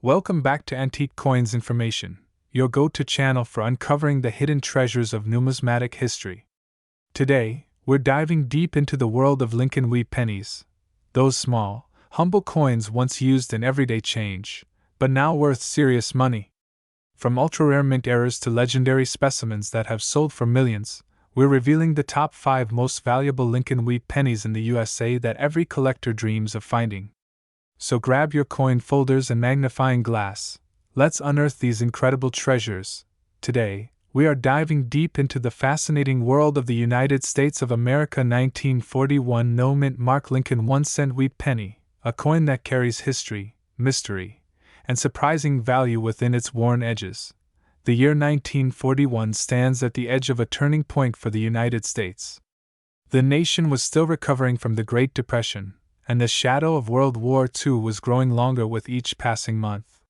Welcome back to Antique Coins Information, your go-to channel for uncovering the hidden treasures of numismatic history. Today, we're diving deep into the world of Lincoln wheat pennies, those small, humble coins once used in everyday change, but now worth serious money. From ultra-rare mint errors to legendary specimens that have sold for millions, we're revealing the top 5 most valuable Lincoln wheat pennies in the USA that every collector dreams of finding. So grab your coin folders and magnifying glass. Let's unearth these incredible treasures. Today, we are diving deep into the fascinating world of the United States of America 1941 no mint mark Lincoln 1-cent wheat penny, a coin that carries history, mystery, and surprising value within its worn edges. The year 1941 stands at the edge of a turning point for the United States. The nation was still recovering from the Great Depression, and the shadow of World War II was growing longer with each passing month.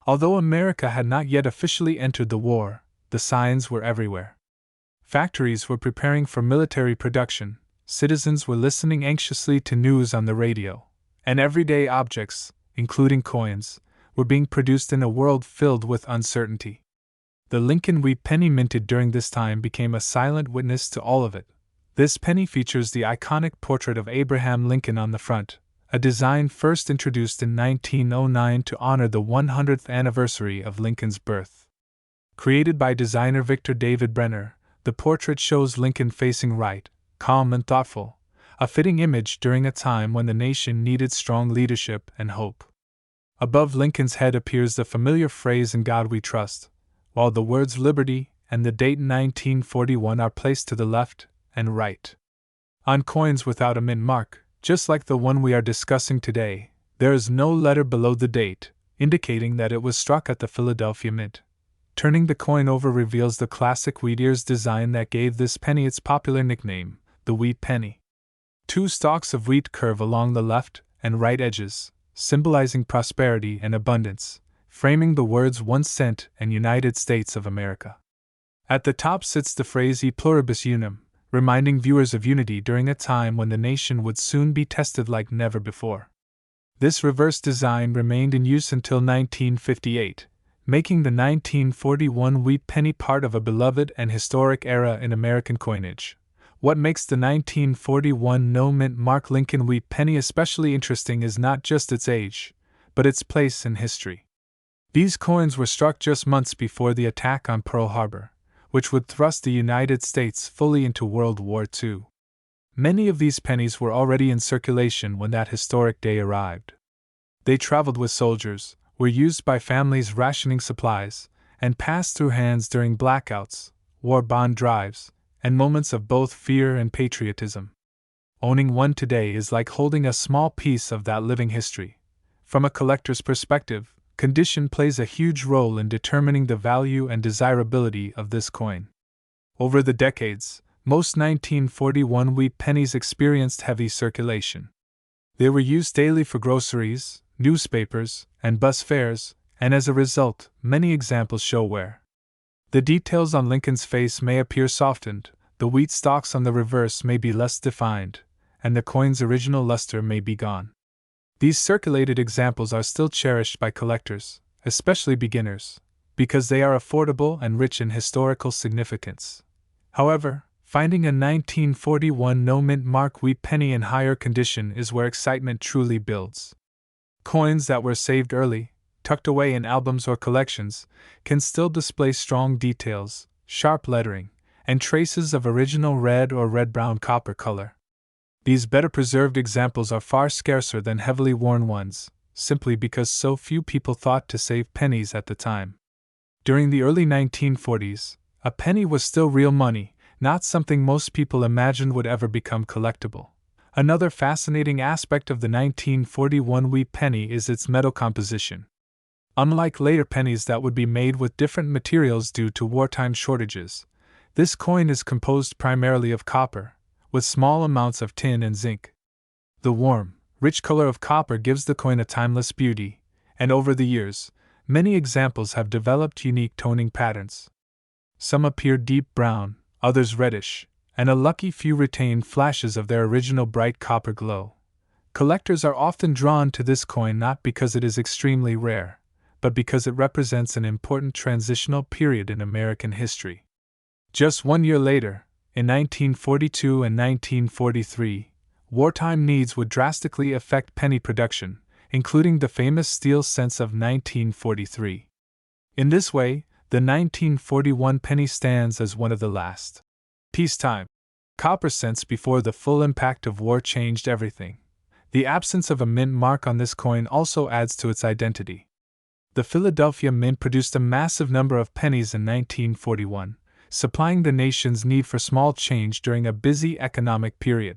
Although America had not yet officially entered the war, the signs were everywhere. Factories were preparing for military production, citizens were listening anxiously to news on the radio, and everyday objects, including coins, were being produced in a world filled with uncertainty. The Lincoln wheat penny minted during this time became a silent witness to all of it. This penny features the iconic portrait of Abraham Lincoln on the front, a design first introduced in 1909 to honor the 100th anniversary of Lincoln's birth. Created by designer Victor David Brenner, the portrait shows Lincoln facing right, calm and thoughtful, a fitting image during a time when the nation needed strong leadership and hope. Above Lincoln's head appears the familiar phrase "In God We Trust," while the words "Liberty" and the date 1941 are placed to the left and right. On coins without a mint mark, just like the one we are discussing today, there is no letter below the date, indicating that it was struck at the Philadelphia Mint. Turning the coin over reveals the classic wheat ears design that gave this penny its popular nickname, the wheat penny. 2 stalks of wheat curve along the left and right edges, symbolizing prosperity and abundance, framing the words 1 cent and United States of America. At the top sits the phrase E pluribus unum, reminding viewers of unity during a time when the nation would soon be tested like never before. This reverse design remained in use until 1958, making the 1941 wheat penny part of a beloved and historic era in American coinage. What makes the 1941 no mint mark Lincoln wheat penny especially interesting is not just its age, but its place in history. These coins were struck just months before the attack on Pearl Harbor, which would thrust the United States fully into World War II. Many of these pennies were already in circulation when that historic day arrived. They traveled with soldiers, were used by families rationing supplies, and passed through hands during blackouts, war bond drives, and moments of both fear and patriotism. Owning one today is like holding a small piece of that living history. From a collector's perspective, condition plays a huge role in determining the value and desirability of this coin. Over the decades, most 1941 wheat pennies experienced heavy circulation. They were used daily for groceries, newspapers, and bus fares, and as a result, many examples show wear. The details on Lincoln's face may appear softened, the wheat stalks on the reverse may be less defined, and the coin's original luster may be gone. These circulated examples are still cherished by collectors, especially beginners, because they are affordable and rich in historical significance. However, finding a 1941 no mint mark wheat penny in higher condition is where excitement truly builds. Coins that were saved early, tucked away in albums or collections, can still display strong details, sharp lettering, and traces of original red or red-brown copper color. These better preserved examples are far scarcer than heavily worn ones, simply because so few people thought to save pennies at the time. During the early 1940s, a penny was still real money, not something most people imagined would ever become collectible. Another fascinating aspect of the 1941 wheat penny is its metal composition. Unlike later pennies that would be made with different materials due to wartime shortages, this coin is composed primarily of copper, with small amounts of tin and zinc. The warm, rich color of copper gives the coin a timeless beauty, and over the years, many examples have developed unique toning patterns. Some appear deep brown, others reddish, and a lucky few retain flashes of their original bright copper glow. Collectors are often drawn to this coin not because it is extremely rare, but because it represents an important transitional period in American history. Just 1 year later, in 1942 and 1943, wartime needs would drastically affect penny production, including the famous steel cents of 1943. In this way, the 1941 penny stands as one of the last peacetime copper cents before the full impact of war changed everything. The absence of a mint mark on this coin also adds to its identity. The Philadelphia Mint produced a massive number of pennies in 1941, supplying the nation's need for small change during a busy economic period.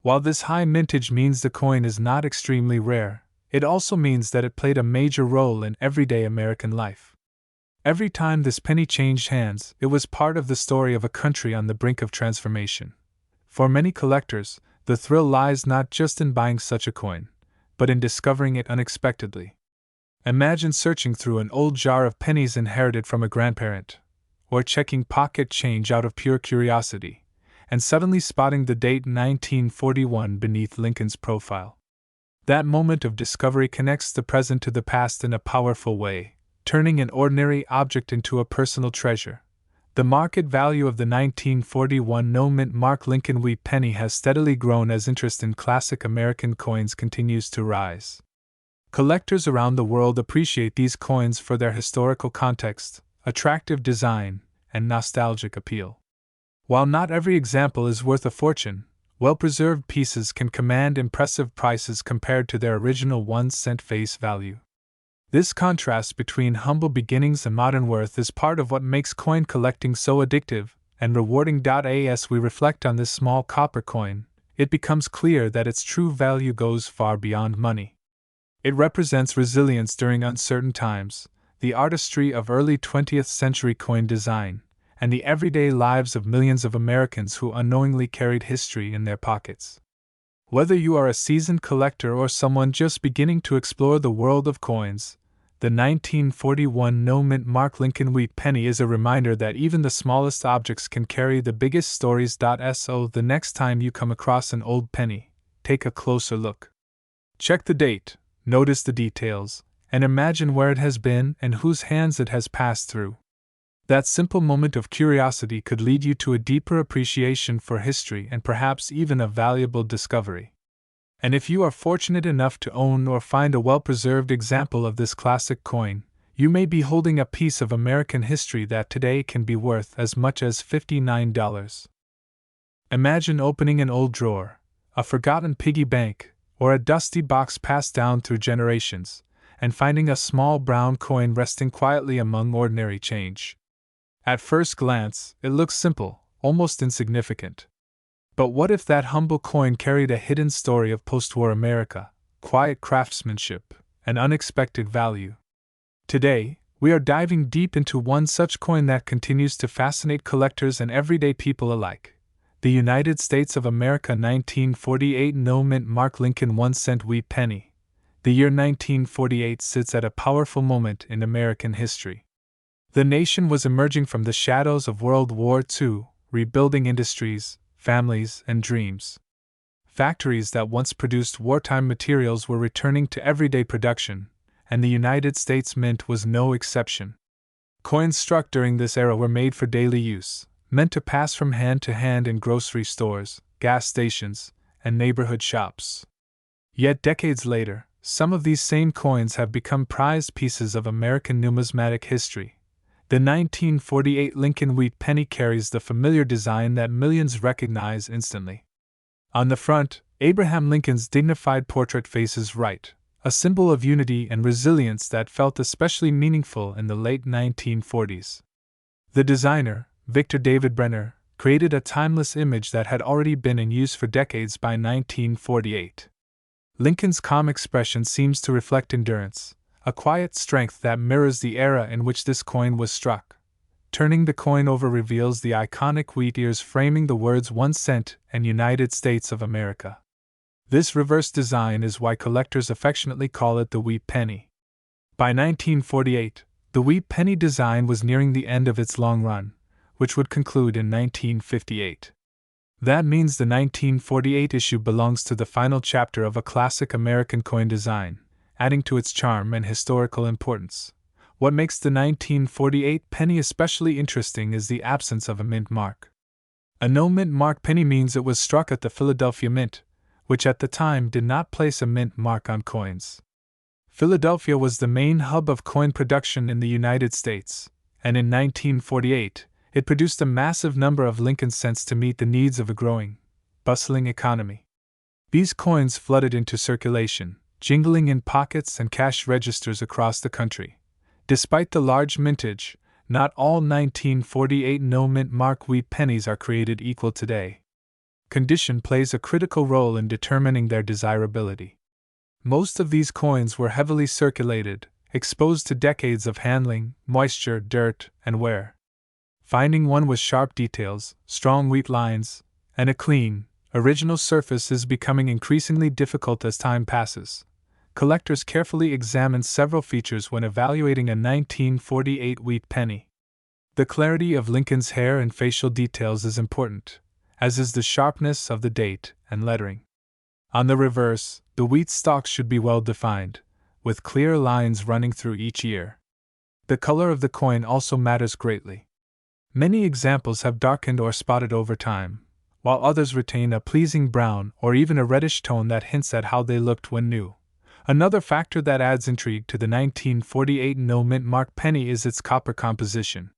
While this high mintage means the coin is not extremely rare, it also means that it played a major role in everyday American life. Every time this penny changed hands, it was part of the story of a country on the brink of transformation. For many collectors, the thrill lies not just in buying such a coin, but in discovering it unexpectedly. Imagine searching through an old jar of pennies inherited from a grandparent, or checking pocket change out of pure curiosity, and suddenly spotting the date 1941 beneath Lincoln's profile. That moment of discovery connects the present to the past in a powerful way, turning an ordinary object into a personal treasure. The market value of the 1941 no-mint mark Lincoln wheat penny has steadily grown as interest in classic American coins continues to rise. Collectors around the world appreciate these coins for their historical context, attractive design, and nostalgic appeal. While not every example is worth a fortune, well-preserved pieces can command impressive prices compared to their original 1-cent face value. This contrast between humble beginnings and modern worth is part of what makes coin collecting so addictive and rewarding. As we reflect on this small copper coin, it becomes clear that its true value goes far beyond money. It represents resilience during uncertain times, the artistry of early 20th century coin design, and the everyday lives of millions of Americans who unknowingly carried history in their pockets. Whether you are a seasoned collector or someone just beginning to explore the world of coins, the 1941 no-mint mark Lincoln wheat penny is a reminder that even the smallest objects can carry the biggest stories. So the next time you come across an old penny, take a closer look. Check the date, notice the details, and imagine where it has been and whose hands it has passed through. That simple moment of curiosity could lead you to a deeper appreciation for history and perhaps even a valuable discovery. And if you are fortunate enough to own or find a well-preserved example of this classic coin, you may be holding a piece of American history that today can be worth as much as $59. Imagine opening an old drawer, a forgotten piggy bank, or a dusty box passed down through generations, and finding a small brown coin resting quietly among ordinary change. At first glance, it looks simple, almost insignificant. But what if that humble coin carried a hidden story of post-war America, quiet craftsmanship, and unexpected value? Today, we are diving deep into one such coin that continues to fascinate collectors and everyday people alike. The United States of America 1948 no-mint mark Lincoln 1-cent wheat penny. The year 1948 sits at a powerful moment in American history. The nation was emerging from the shadows of World War II, rebuilding industries, families, and dreams. Factories that once produced wartime materials were returning to everyday production, and the United States Mint was no exception. Coins struck during this era were made for daily use, meant to pass from hand to hand in grocery stores, gas stations, and neighborhood shops. Yet decades later, some of these same coins have become prized pieces of American numismatic history. The 1948 Lincoln wheat penny carries the familiar design that millions recognize instantly. On the front, Abraham Lincoln's dignified portrait faces right, a symbol of unity and resilience that felt especially meaningful in the late 1940s. The designer, Victor David Brenner, created a timeless image that had already been in use for decades by 1948. Lincoln's calm expression seems to reflect endurance, a quiet strength that mirrors the era in which this coin was struck. Turning the coin over reveals the iconic wheat ears framing the words 1 cent and United States of America. This reverse design is why collectors affectionately call it the wheat penny. By 1948, the wheat penny design was nearing the end of its long run, which would conclude in 1958. That means the 1948 issue belongs to the final chapter of a classic American coin design, adding to its charm and historical importance. What makes the 1948 penny especially interesting is the absence of a mint mark. A no-mint mark penny means it was struck at the Philadelphia Mint, which at the time did not place a mint mark on coins. Philadelphia was the main hub of coin production in the United States, and in 1948, it produced a massive number of Lincoln cents to meet the needs of a growing, bustling economy. These coins flooded into circulation, jingling in pockets and cash registers across the country. Despite the large mintage, not all 1948 no-mint mark wheat pennies are created equal today. Condition plays a critical role in determining their desirability. Most of these coins were heavily circulated, exposed to decades of handling, moisture, dirt, and wear. Finding one with sharp details, strong wheat lines, and a clean, original surface is becoming increasingly difficult as time passes. Collectors carefully examine several features when evaluating a 1948 wheat penny. The clarity of Lincoln's hair and facial details is important, as is the sharpness of the date and lettering. On the reverse, the wheat stalks should be well defined, with clear lines running through each ear. The color of the coin also matters greatly. Many examples have darkened or spotted over time, while others retain a pleasing brown or even a reddish tone that hints at how they looked when new. Another factor that adds intrigue to the 1948 no-mint mark penny is its copper composition.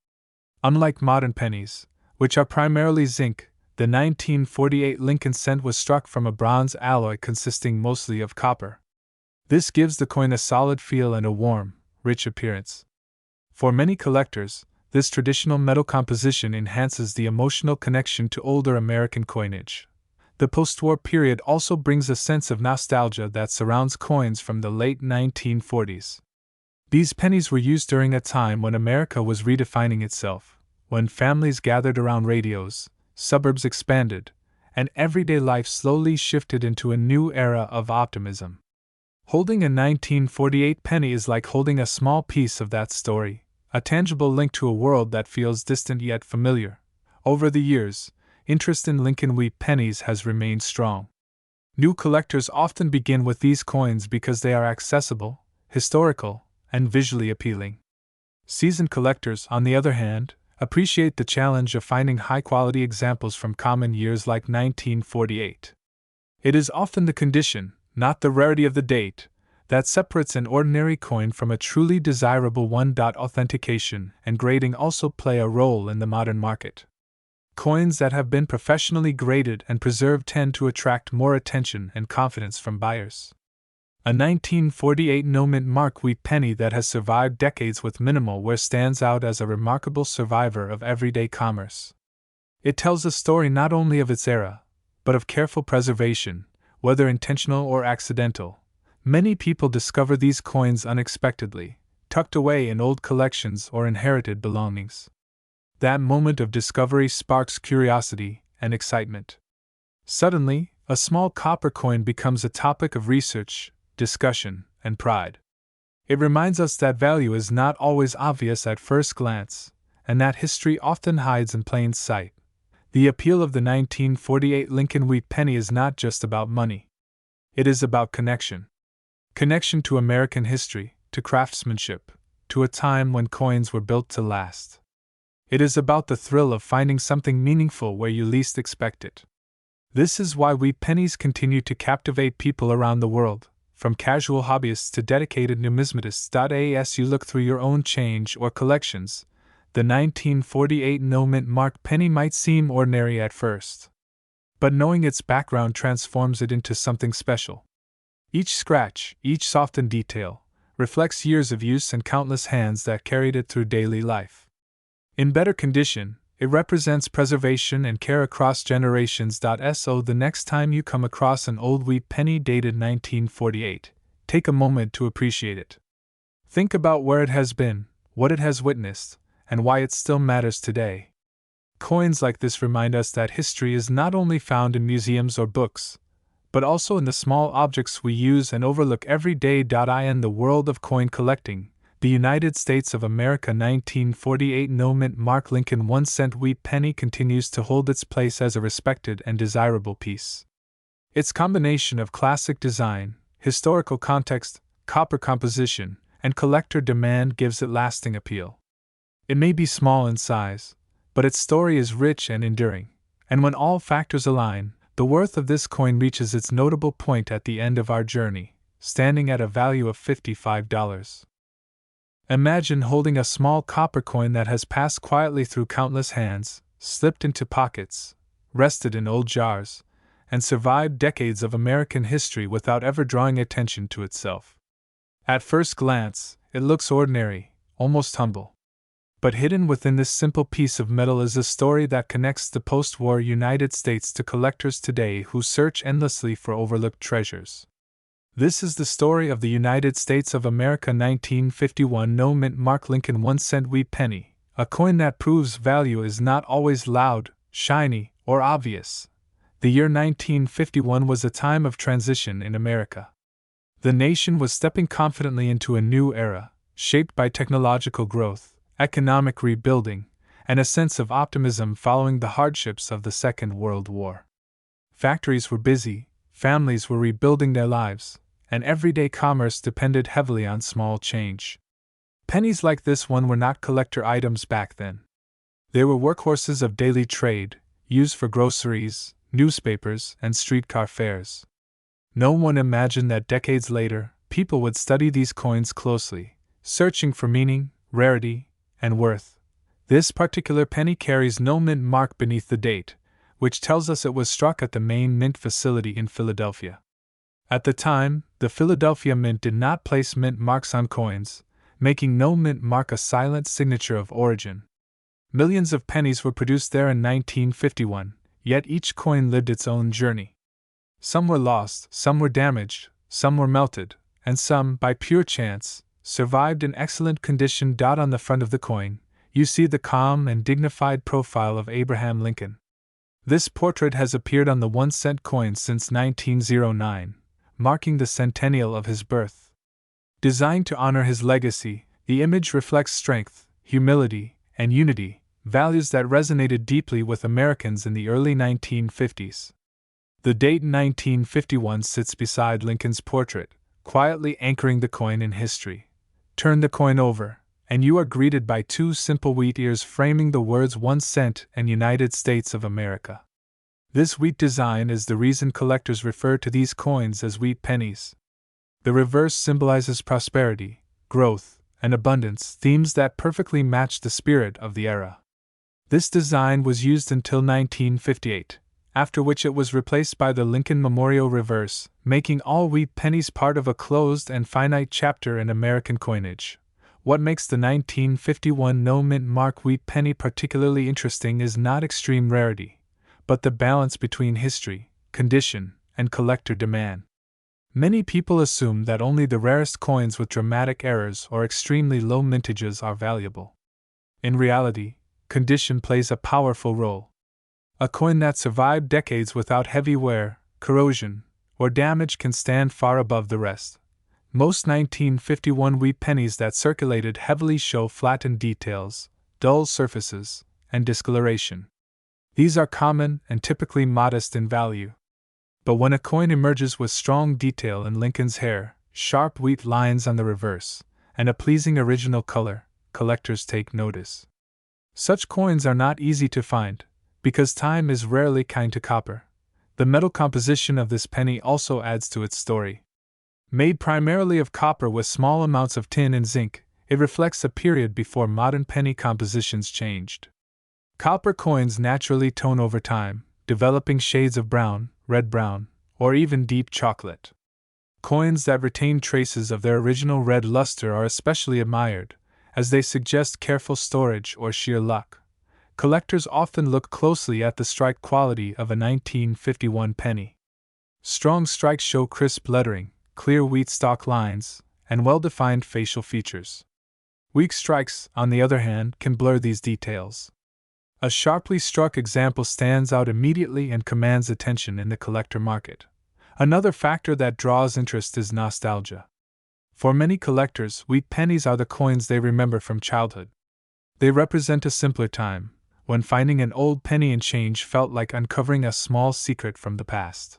Unlike modern pennies, which are primarily zinc, the 1948 Lincoln cent was struck from a bronze alloy consisting mostly of copper. This gives the coin a solid feel and a warm, rich appearance. For many collectors, this traditional metal composition enhances the emotional connection to older American coinage. The post-war period also brings a sense of nostalgia that surrounds coins from the late 1940s. These pennies were used during a time when America was redefining itself, when families gathered around radios, suburbs expanded, and everyday life slowly shifted into a new era of optimism. Holding a 1948 penny is like holding a small piece of that story, a tangible link to a world that feels distant yet familiar. Over the years, interest in Lincoln wheat pennies has remained strong. New collectors often begin with these coins because they are accessible, historical, and visually appealing. Seasoned collectors, on the other hand, appreciate the challenge of finding high-quality examples from common years like 1948. It is often the condition, not the rarity of the date, that separates an ordinary coin from a truly desirable one. Authentication and grading also play a role in the modern market. Coins that have been professionally graded and preserved tend to attract more attention and confidence from buyers. A 1948 no-mint mark wheat penny that has survived decades with minimal wear stands out as a remarkable survivor of everyday commerce. It tells a story not only of its era, but of careful preservation, whether intentional or accidental. Many people discover these coins unexpectedly, tucked away in old collections or inherited belongings. That moment of discovery sparks curiosity and excitement. Suddenly, a small copper coin becomes a topic of research, discussion, and pride. It reminds us that value is not always obvious at first glance, and that history often hides in plain sight. The appeal of the 1948 Lincoln wheat penny is not just about money. It is about connection. Connection to American history, to craftsmanship, to a time when coins were built to last. It is about the thrill of finding something meaningful where you least expect it. This is why wheat pennies continue to captivate people around the world, from casual hobbyists to dedicated numismatists. As you look through your own change or collections, the 1948 no-mint mark penny might seem ordinary at first. But knowing its background transforms it into something special. Each scratch, each softened detail, reflects years of use and countless hands that carried it through daily life. In better condition, it represents preservation and care across generations. So the next time you come across an old wheat penny dated 1948, take a moment to appreciate it. Think about where it has been, what it has witnessed, and why it still matters today. Coins like this remind us that history is not only found in museums or books, but also in the small objects we use and overlook every day. In the world of coin collecting, the United States of America 1948 no-mint mark Lincoln 1-cent wheat penny continues to hold its place as a respected and desirable piece. Its combination of classic design, historical context, copper composition, and collector demand gives it lasting appeal. It may be small in size, but its story is rich and enduring, and when all factors align, the worth of this coin reaches its notable point at the end of our journey, standing at a value of $55. Imagine holding a small copper coin that has passed quietly through countless hands, slipped into pockets, rested in old jars, and survived decades of American history without ever drawing attention to itself. At first glance, it looks ordinary, almost humble. But hidden within this simple piece of metal is a story that connects the post-war United States to collectors today who search endlessly for overlooked treasures. This is the story of the United States of America 1951 No Mint Mark Lincoln 1-cent wheat penny, a coin that proves value is not always loud, shiny, or obvious. The year 1951 was a time of transition in America. The nation was stepping confidently into a new era, shaped by technological growth, economic rebuilding, and a sense of optimism following the hardships of the Second World War. Factories were busy, families were rebuilding their lives, and everyday commerce depended heavily on small change. Pennies like this one were not collector items back then. They were workhorses of daily trade, used for groceries, newspapers, and streetcar fares. No one imagined that decades later, people would study these coins closely, searching for meaning, rarity, and worth. This particular penny carries no mint mark beneath the date, which tells us it was struck at the main mint facility in Philadelphia. At the time, the Philadelphia Mint did not place mint marks on coins, making no mint mark a silent signature of origin. Millions of pennies were produced there in 1951, yet each coin lived its own journey. Some were lost, some were damaged, some were melted, and some, by pure chance, survived in excellent condition. On the front of the coin, you see the calm and dignified profile of Abraham Lincoln. This portrait has appeared on the 1-cent coin since 1909, marking the centennial of his birth. Designed to honor his legacy, the image reflects strength, humility, and unity, values that resonated deeply with Americans in the early 1950s. The date 1951 sits beside Lincoln's portrait, quietly anchoring the coin in history. Turn the coin over, and you are greeted by two simple wheat ears framing the words 1 cent and United States of America. This wheat design is the reason collectors refer to these coins as wheat pennies. The reverse symbolizes prosperity, growth, and abundance, themes that perfectly match the spirit of the era. This design was used until 1958, after which it was replaced by the Lincoln Memorial reverse, making all wheat pennies part of a closed and finite chapter in American coinage. What makes the 1951 no mint mark wheat penny particularly interesting is not extreme rarity, but the balance between history, condition, and collector demand. Many people assume that only the rarest coins with dramatic errors or extremely low mintages are valuable. In reality, condition plays a powerful role. A coin that survived decades without heavy wear, corrosion, or damage can stand far above the rest. Most 1951 wheat pennies that circulated heavily show flattened details, dull surfaces, and discoloration. These are common and typically modest in value. But when a coin emerges with strong detail in Lincoln's hair, sharp wheat lines on the reverse, and a pleasing original color, collectors take notice. Such coins are not easy to find, because time is rarely kind to copper. The metal composition of this penny also adds to its story. Made primarily of copper with small amounts of tin and zinc, it reflects a period before modern penny compositions changed. Copper coins naturally tone over time, developing shades of brown, red-brown, or even deep chocolate. Coins that retain traces of their original red luster are especially admired, as they suggest careful storage or sheer luck. Collectors often look closely at the strike quality of a 1951 penny. Strong strikes show crisp lettering, clear wheat stalk lines, and well-defined facial features. Weak strikes, on the other hand, can blur these details. A sharply struck example stands out immediately and commands attention in the collector market. Another factor that draws interest is nostalgia. For many collectors, wheat pennies are the coins they remember from childhood. They represent a simpler time, when finding an old penny and change felt like uncovering a small secret from the past.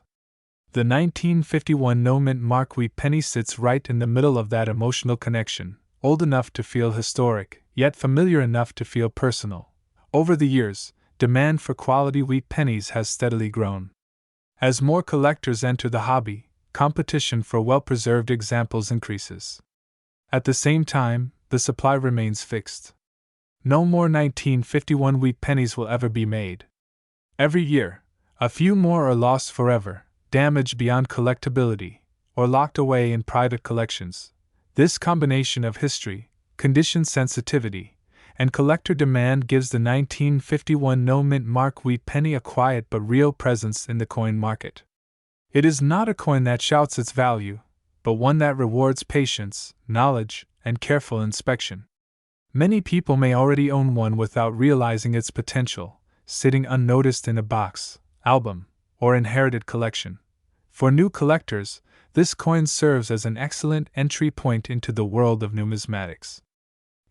The 1951 no-mint mark wheat penny sits right in the middle of that emotional connection, old enough to feel historic, yet familiar enough to feel personal. Over the years, demand for quality wheat pennies has steadily grown. As more collectors enter the hobby, competition for well-preserved examples increases. At the same time, the supply remains fixed. No more 1951 wheat pennies will ever be made. Every year, a few more are lost forever, damaged beyond collectability, or locked away in private collections. This combination of history, condition sensitivity, and collector demand gives the 1951 no-mint mark wheat penny a quiet but real presence in the coin market. It is not a coin that shouts its value, but one that rewards patience, knowledge, and careful inspection. Many people may already own one without realizing its potential, sitting unnoticed in a box, album, or inherited collection. For new collectors, this coin serves as an excellent entry point into the world of numismatics.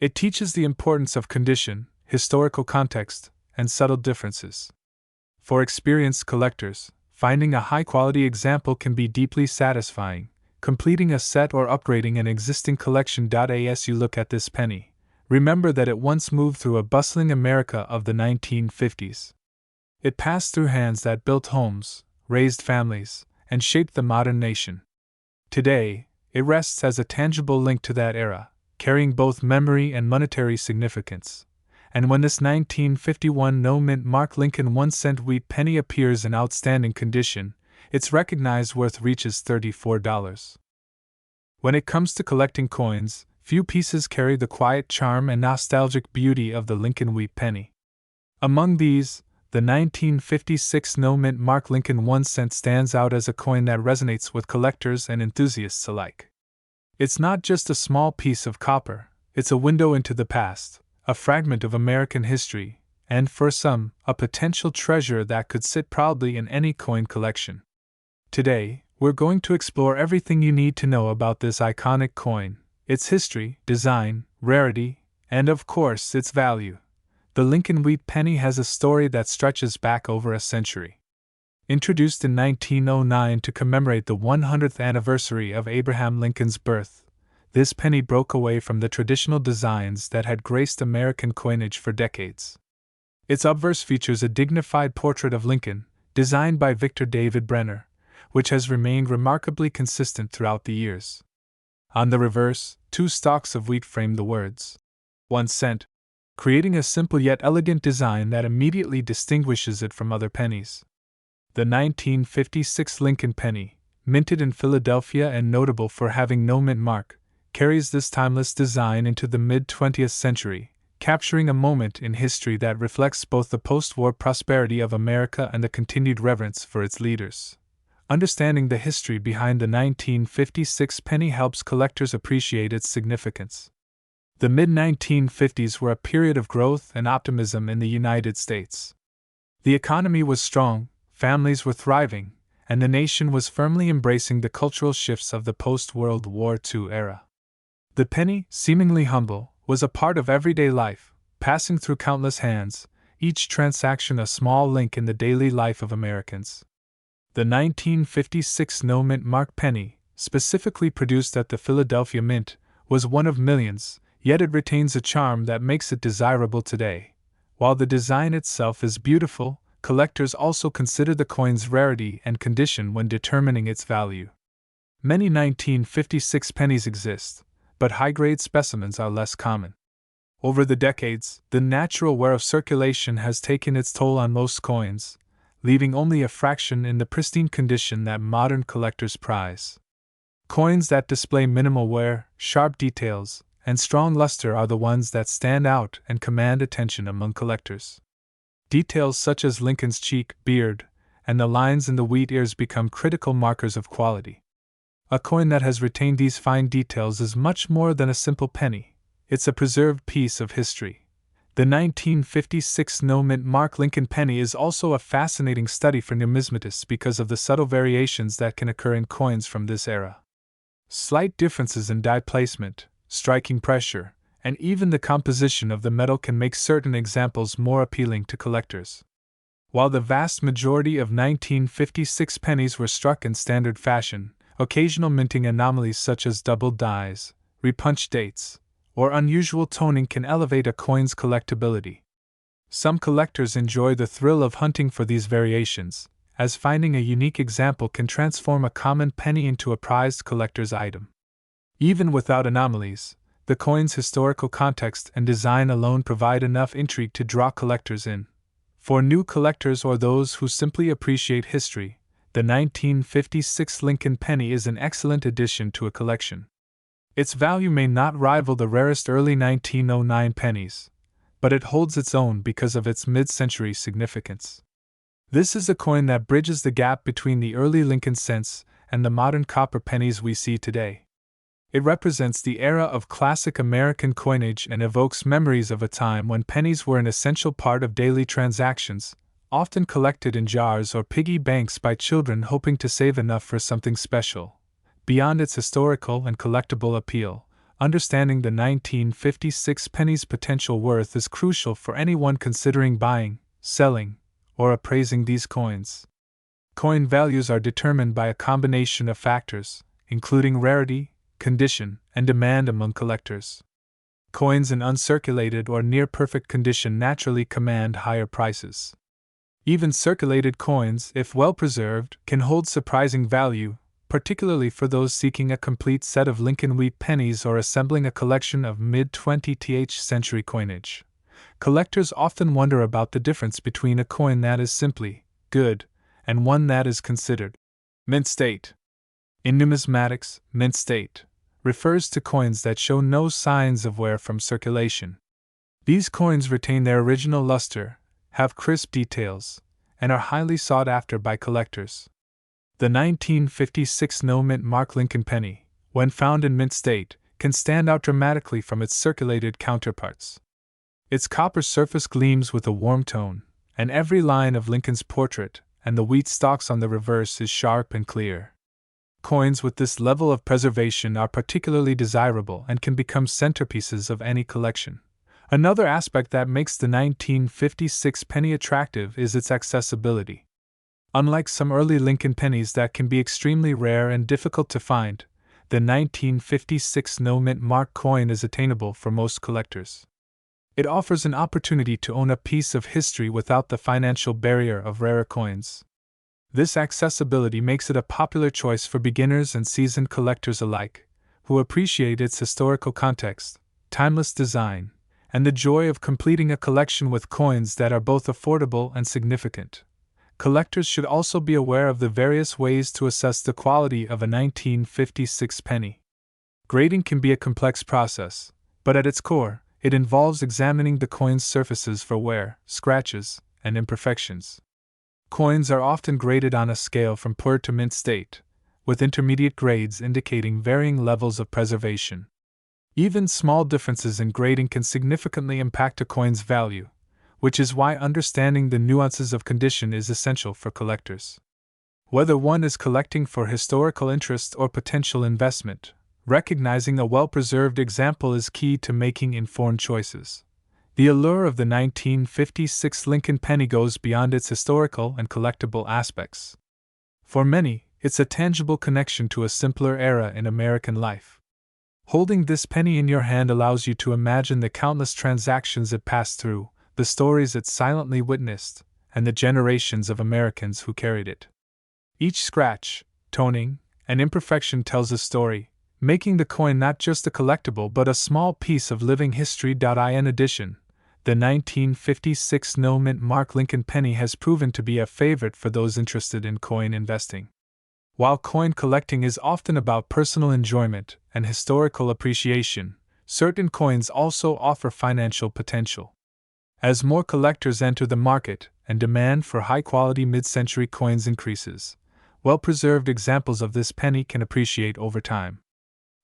It teaches the importance of condition, historical context, and subtle differences. For experienced collectors, finding a high-quality example can be deeply satisfying, completing a set or upgrading an existing collection. As you look at this penny, remember that it once moved through a bustling America of the 1950s. It passed through hands that built homes, raised families, and shaped the modern nation. Today, it rests as a tangible link to that era, carrying both memory and monetary significance. And when this 1951 no-mint mark Lincoln 1-cent wheat penny appears in outstanding condition, its recognized worth reaches $34. When it comes to collecting coins, few pieces carry the quiet charm and nostalgic beauty of the Lincoln wheat penny. Among these, the 1956 no-mint mark Lincoln 1-cent stands out as a coin that resonates with collectors and enthusiasts alike. It's not just a small piece of copper, it's a window into the past, a fragment of American history, and for some, a potential treasure that could sit proudly in any coin collection. Today, we're going to explore everything you need to know about this iconic coin, its history, design, rarity, and of course, its value. The Lincoln wheat penny has a story that stretches back over a century. Introduced in 1909 to commemorate the 100th anniversary of Abraham Lincoln's birth, this penny broke away from the traditional designs that had graced American coinage for decades. Its obverse features a dignified portrait of Lincoln, designed by Victor David Brenner, which has remained remarkably consistent throughout the years. On the reverse, 2 stalks of wheat frame the words 1 cent, creating a simple yet elegant design that immediately distinguishes it from other pennies. The 1956 Lincoln penny, minted in Philadelphia and notable for having no mint mark, carries this timeless design into the mid-20th century, capturing a moment in history that reflects both the post-war prosperity of America and the continued reverence for its leaders. Understanding the history behind the 1956 penny helps collectors appreciate its significance. The mid-1950s were a period of growth and optimism in the United States. The economy was strong, families were thriving, and the nation was firmly embracing the cultural shifts of the post-World War II era. The penny, seemingly humble, was a part of everyday life, passing through countless hands, each transaction a small link in the daily life of Americans. The 1956 no-mint mark penny, specifically produced at the Philadelphia Mint, was one of millions, yet it retains a charm that makes it desirable today. While the design itself is beautiful, collectors also consider the coin's rarity and condition when determining its value. Many 1956 pennies exist, but high-grade specimens are less common. Over the decades, the natural wear of circulation has taken its toll on most coins, leaving only a fraction in the pristine condition that modern collectors prize. Coins that display minimal wear, sharp details, and strong luster are the ones that stand out and command attention among collectors. Details such as Lincoln's cheek, beard, and the lines in the wheat ears become critical markers of quality. A coin that has retained these fine details is much more than a simple penny. It's a preserved piece of history. The 1956 no-mint mark Lincoln penny is also a fascinating study for numismatists because of the subtle variations that can occur in coins from this era. Slight differences in die placement, striking pressure, and even the composition of the metal can make certain examples more appealing to collectors. While the vast majority of 1956 pennies were struck in standard fashion, occasional minting anomalies such as doubled dies, repunched dates, or unusual toning can elevate a coin's collectability. Some collectors enjoy the thrill of hunting for these variations, as finding a unique example can transform a common penny into a prized collector's item. Even without anomalies, the coin's historical context and design alone provide enough intrigue to draw collectors in. For new collectors or those who simply appreciate history, the 1956 Lincoln penny is an excellent addition to a collection. Its value may not rival the rarest early 1909 pennies, but it holds its own because of its mid-century significance. This is a coin that bridges the gap between the early Lincoln cents and the modern copper pennies we see today. It represents the era of classic American coinage and evokes memories of a time when pennies were an essential part of daily transactions, often collected in jars or piggy banks by children hoping to save enough for something special. Beyond its historical and collectible appeal, understanding the 1956 penny's potential worth is crucial for anyone considering buying, selling, or appraising these coins. Coin values are determined by a combination of factors, including rarity, condition, and demand among collectors. Coins in uncirculated or near-perfect condition naturally command higher prices. Even circulated coins, if well-preserved, can hold surprising value, particularly for those seeking a complete set of Lincoln wheat pennies or assembling a collection of mid-20th century coinage. Collectors often wonder about the difference between a coin that is simply good and one that is considered mint state. In numismatics, mint state refers to coins that show no signs of wear from circulation. These coins retain their original luster, have crisp details, and are highly sought after by collectors. The 1956 no-mint mark Lincoln penny, when found in mint state, can stand out dramatically from its circulated counterparts. Its copper surface gleams with a warm tone, and every line of Lincoln's portrait and the wheat stalks on the reverse is sharp and clear. Coins with this level of preservation are particularly desirable and can become centerpieces of any collection. Another aspect that makes the 1956 penny attractive is its accessibility. Unlike some early Lincoln pennies that can be extremely rare and difficult to find, the 1956 no-mint mark coin is attainable for most collectors. It offers an opportunity to own a piece of history without the financial barrier of rarer coins. This accessibility makes it a popular choice for beginners and seasoned collectors alike, who appreciate its historical context, timeless design, and the joy of completing a collection with coins that are both affordable and significant. Collectors should also be aware of the various ways to assess the quality of a 1956 penny. Grading can be a complex process, but at its core, it involves examining the coin's surfaces for wear, scratches, and imperfections. Coins are often graded on a scale from poor to mint state, with intermediate grades indicating varying levels of preservation. Even small differences in grading can significantly impact a coin's value, which is why understanding the nuances of condition is essential for collectors. Whether one is collecting for historical interest or potential investment, recognizing a well-preserved example is key to making informed choices. The allure of the 1956 Lincoln penny goes beyond its historical and collectible aspects. For many, it's a tangible connection to a simpler era in American life. Holding this penny in your hand allows you to imagine the countless transactions it passed through, the stories it silently witnessed, and the generations of Americans who carried it. Each scratch, toning, and imperfection tells a story, making the coin not just a collectible but a small piece of living history. In addition, the 1956 no-mint mark Lincoln penny has proven to be a favorite for those interested in coin investing. While coin collecting is often about personal enjoyment and historical appreciation, certain coins also offer financial potential. As more collectors enter the market and demand for high-quality mid-century coins increases, well-preserved examples of this penny can appreciate over time.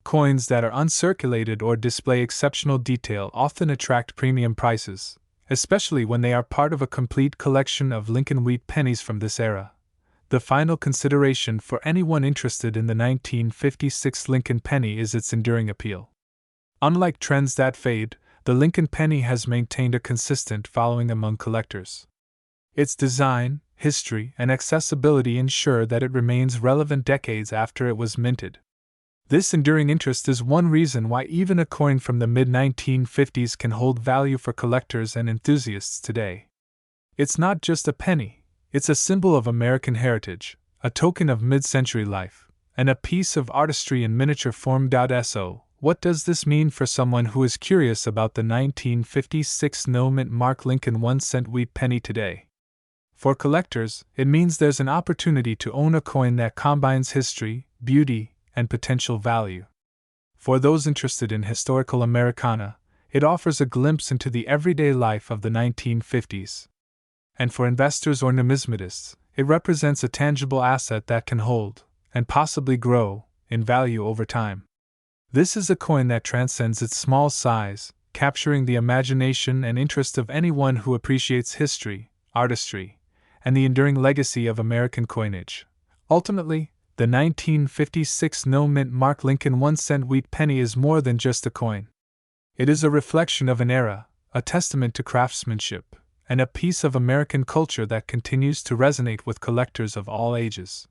Coins that are uncirculated or display exceptional detail often attract premium prices, especially when they are part of a complete collection of Lincoln wheat pennies from this era. The final consideration for anyone interested in the 1956 Lincoln penny is its enduring appeal. Unlike trends that fade, the Lincoln penny has maintained a consistent following among collectors. Its design, history, and accessibility ensure that it remains relevant decades after it was minted. This enduring interest is one reason why even a coin from the mid-1950s can hold value for collectors and enthusiasts today. It's not just a penny, it's a symbol of American heritage, a token of mid-century life, and a piece of artistry in miniature form. So, what does this mean for someone who is curious about the 1956 no-mint mark Lincoln 1-cent wheat penny today? For collectors, it means there's an opportunity to own a coin that combines history, beauty, and potential value. For those interested in historical Americana, it offers a glimpse into the everyday life of the 1950s. And for investors or numismatists, it represents a tangible asset that can hold, and possibly grow, in value over time. This is a coin that transcends its small size, capturing the imagination and interest of anyone who appreciates history, artistry, and the enduring legacy of American coinage. Ultimately, the 1956 no-mint mark Lincoln 1-cent wheat penny is more than just a coin. It is a reflection of an era, a testament to craftsmanship, and a piece of American culture that continues to resonate with collectors of all ages.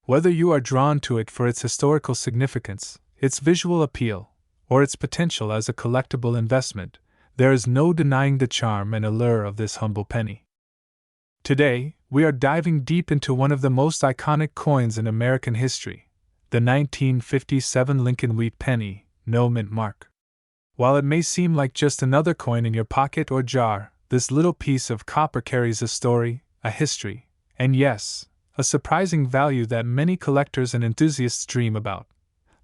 Whether you are drawn to it for its historical significance, its visual appeal, or its potential as a collectible investment, there is no denying the charm and allure of this humble penny. Today, we are diving deep into one of the most iconic coins in American history, the 1957 Lincoln wheat penny, no-mint mark. While it may seem like just another coin in your pocket or jar, this little piece of copper carries a story, a history, and yes, a surprising value that many collectors and enthusiasts dream about.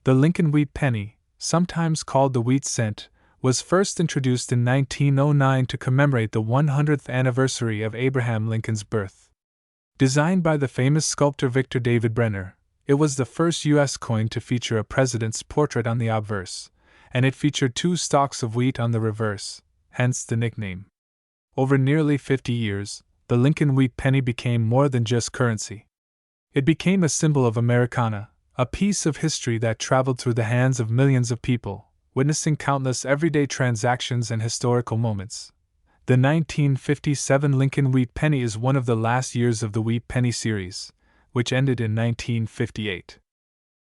The Lincoln wheat penny, sometimes called the wheat cent, was first introduced in 1909 to commemorate the 100th anniversary of Abraham Lincoln's birth. Designed by the famous sculptor Victor David Brenner, it was the first U.S. coin to feature a president's portrait on the obverse, and it featured 2 stalks of wheat on the reverse, hence the nickname. Over nearly 50 years, the Lincoln wheat penny became more than just currency. It became a symbol of Americana, a piece of history that traveled through the hands of millions of people, witnessing countless everyday transactions and historical moments. The 1957 Lincoln wheat penny is one of the last years of the wheat penny series, which ended in 1958.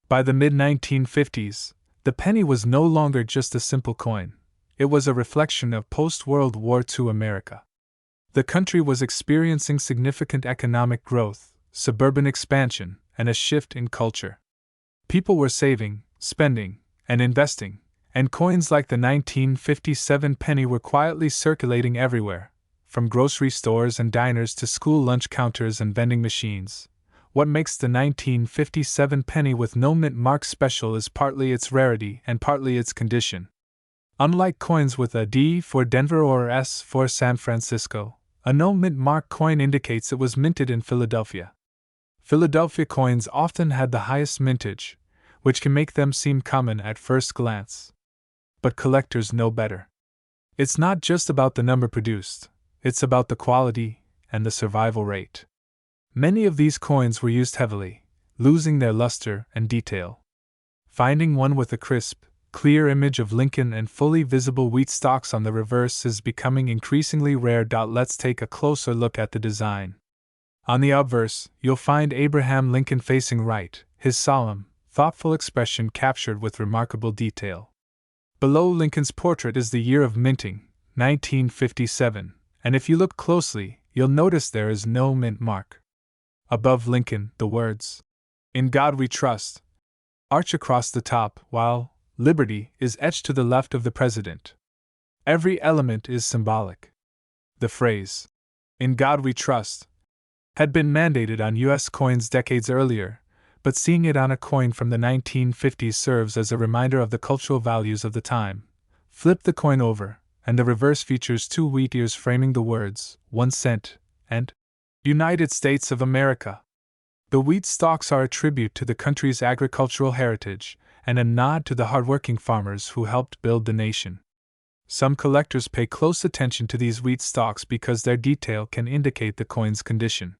By the mid-1950s, the penny was no longer just a simple coin. It was a reflection of post-World War II America. The country was experiencing significant economic growth, suburban expansion, and a shift in culture. People were saving, spending, and investing, and coins like the 1957 penny were quietly circulating everywhere, from grocery stores and diners to school lunch counters and vending machines. What makes the 1957 penny with no-mint mark special is partly its rarity and partly its condition. Unlike coins with a D for Denver or S for San Francisco, a no-mint mark coin indicates it was minted in Philadelphia. Philadelphia coins often had the highest mintage, which can make them seem common at first glance. But collectors know better. It's not just about the number produced, it's about the quality and the survival rate. Many of these coins were used heavily, losing their luster and detail. Finding one with a crisp, clear image of Lincoln and fully visible wheat stalks on the reverse is becoming increasingly rare. Let's take a closer look at the design. On the obverse, you'll find Abraham Lincoln facing right, his solemn, thoughtful expression captured with remarkable detail. Below Lincoln's portrait is the year of minting, 1957, and if you look closely, you'll notice there is no mint mark. Above Lincoln, the words, "In God We Trust," arch across the top, while "Liberty" is etched to the left of the president. Every element is symbolic. The phrase, "In God We Trust," had been mandated on U.S. coins decades earlier, but seeing it on a coin from the 1950s serves as a reminder of the cultural values of the time. Flip the coin over, and the reverse features 2 wheat ears framing the words, 1 cent, and United States of America. The wheat stalks are a tribute to the country's agricultural heritage, and a nod to the hardworking farmers who helped build the nation. Some collectors pay close attention to these wheat stalks because their detail can indicate the coin's condition.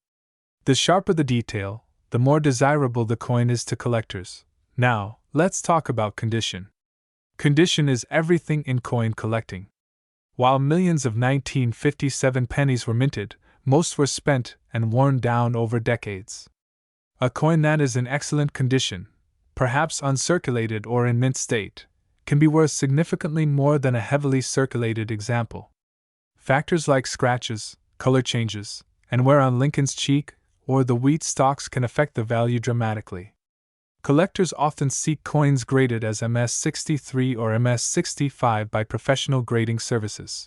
The sharper the detail, the more desirable the coin is to collectors. Now, let's talk about condition. Condition is everything in coin collecting. While millions of 1957 pennies were minted, most were spent and worn down over decades. A coin that is in excellent condition, perhaps uncirculated or in mint state, can be worth significantly more than a heavily circulated example. Factors like scratches, color changes, and wear on Lincoln's cheek or the wheat stalks can affect the value dramatically. Collectors often seek coins graded as MS-63 or MS-65 by professional grading services.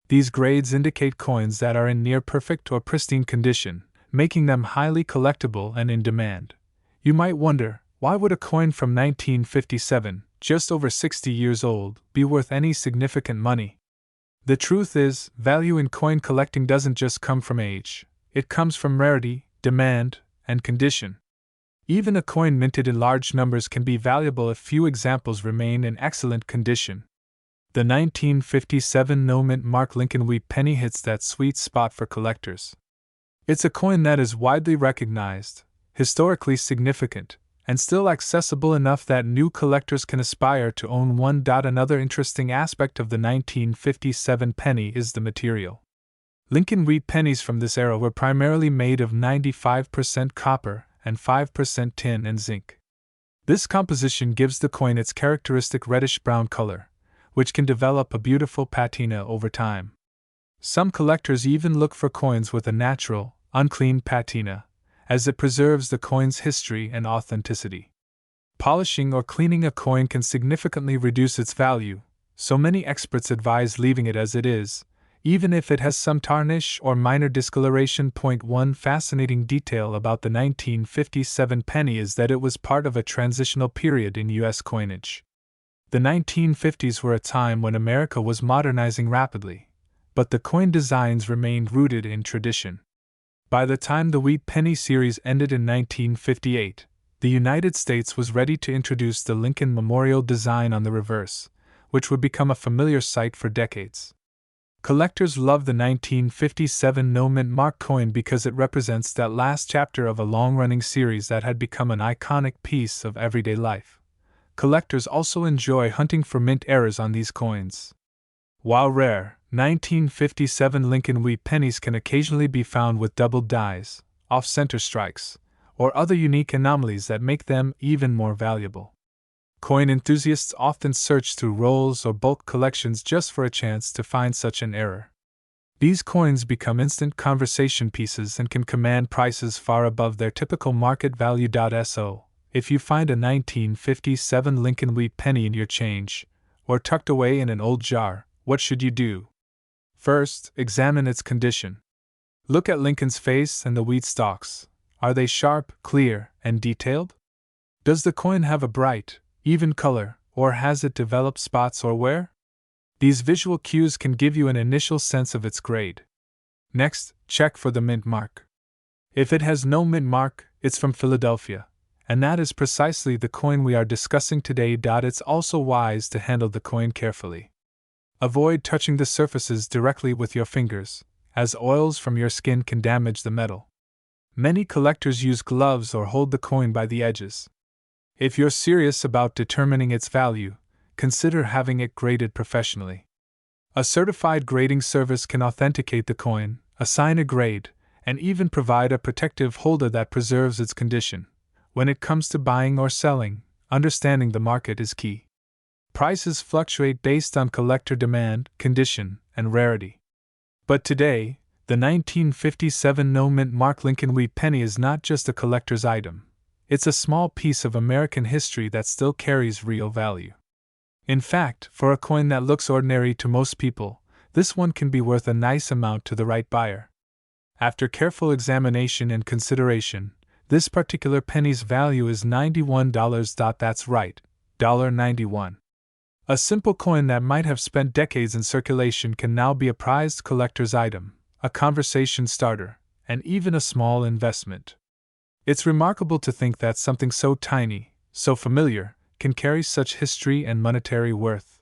These grades indicate coins that are in near perfect or pristine condition, making them highly collectible and in demand. You might wonder, why would a coin from 1957, just over 60 years old, be worth any significant money? The truth is, value in coin collecting doesn't just come from age, it comes from rarity, demand, and condition. Even a coin minted in large numbers can be valuable if few examples remain in excellent condition. The 1957 no-mint mark Lincoln Wheat penny hits that sweet spot for collectors. It's a coin that is widely recognized, historically significant, and still accessible enough that new collectors can aspire to own one. Another interesting aspect of the 1957 penny is the material. Lincoln Wheat pennies from this era were primarily made of 95% copper and 5% tin and zinc. This composition gives the coin its characteristic reddish-brown color, which can develop a beautiful patina over time. Some collectors even look for coins with a natural, unclean patina, as it preserves the coin's history and authenticity. Polishing or cleaning a coin can significantly reduce its value, so many experts advise leaving it as it is, even if it has some tarnish or minor discoloration. One fascinating detail about the 1957 penny is that it was part of a transitional period in U.S. coinage. The 1950s were a time when America was modernizing rapidly, but the coin designs remained rooted in tradition. By the time the Wheat penny series ended in 1958, the United States was ready to introduce the Lincoln Memorial design on the reverse, which would become a familiar sight for decades. Collectors love the 1957 no-mint mark coin because it represents that last chapter of a long-running series that had become an iconic piece of everyday life. Collectors also enjoy hunting for mint errors on these coins. While rare, 1957 Lincoln Wheat pennies can occasionally be found with doubled dies, off-center strikes, or other unique anomalies that make them even more valuable. Coin enthusiasts often search through rolls or bulk collections just for a chance to find such an error. These coins become instant conversation pieces and can command prices far above their typical market value. So, if you find a 1957 Lincoln Wheat penny in your change, or tucked away in an old jar, what should you do? First, examine its condition. Look at Lincoln's face and the wheat stalks. Are they sharp, clear, and detailed? Does the coin have a bright, even color, or has it developed spots or wear? These visual cues can give you an initial sense of its grade. Next, check for the mint mark. If it has no mint mark, it's from Philadelphia, and that is precisely the coin we are discussing today. It's also wise to handle the coin carefully. Avoid touching the surfaces directly with your fingers, as oils from your skin can damage the metal. Many collectors use gloves or hold the coin by the edges. If you're serious about determining its value, consider having it graded professionally. A certified grading service can authenticate the coin, assign a grade, and even provide a protective holder that preserves its condition. When it comes to buying or selling, understanding the market is key. Prices fluctuate based on collector demand, condition, and rarity. But today, the 1957 no-mint mark Lincoln Wheat penny is not just a collector's item. It's a small piece of American history that still carries real value. In fact, for a coin that looks ordinary to most people, this one can be worth a nice amount to the right buyer. After careful examination and consideration, this particular penny's value is $91. That's right, $91. A simple coin that might have spent decades in circulation can now be a prized collector's item, a conversation starter, and even a small investment. It's remarkable to think that something so tiny, so familiar, can carry such history and monetary worth.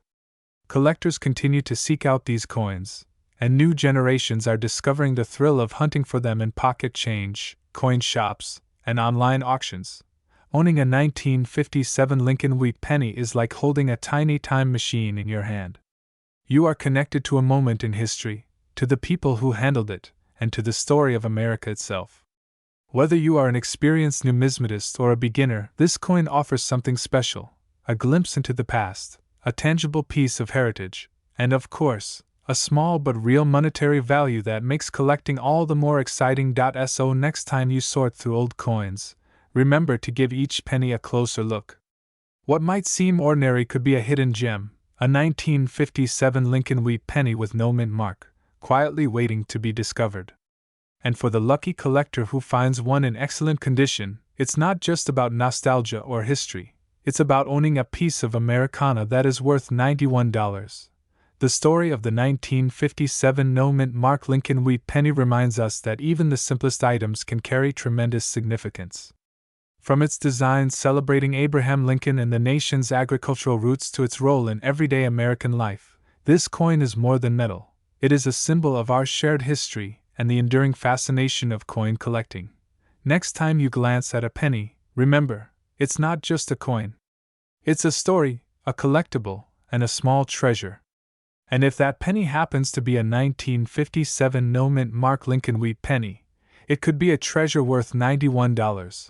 Collectors continue to seek out these coins, and new generations are discovering the thrill of hunting for them in pocket change, coin shops, and online auctions. Owning a 1957 Lincoln Wheat penny is like holding a tiny time machine in your hand. You are connected to a moment in history, to the people who handled it, and to the story of America itself. Whether you are an experienced numismatist or a beginner, this coin offers something special: a glimpse into the past, a tangible piece of heritage, and of course, a small but real monetary value that makes collecting all the more exciting. So next time you sort through old coins, remember to give each penny a closer look. What might seem ordinary could be a hidden gem, a 1957 Lincoln Wheat penny with no mint mark, quietly waiting to be discovered. And for the lucky collector who finds one in excellent condition, it's not just about nostalgia or history, it's about owning a piece of Americana that is worth $91. The story of the 1957 no-mint mark Lincoln Wheat penny reminds us that even the simplest items can carry tremendous significance. From its design celebrating Abraham Lincoln and the nation's agricultural roots to its role in everyday American life, this coin is more than metal. It is a symbol of our shared history and the enduring fascination of coin collecting. Next time you glance at a penny, remember, it's not just a coin. It's a story, a collectible, and a small treasure. And if that penny happens to be a 1957 no-mint mark Lincoln Wheat penny, it could be a treasure worth $91.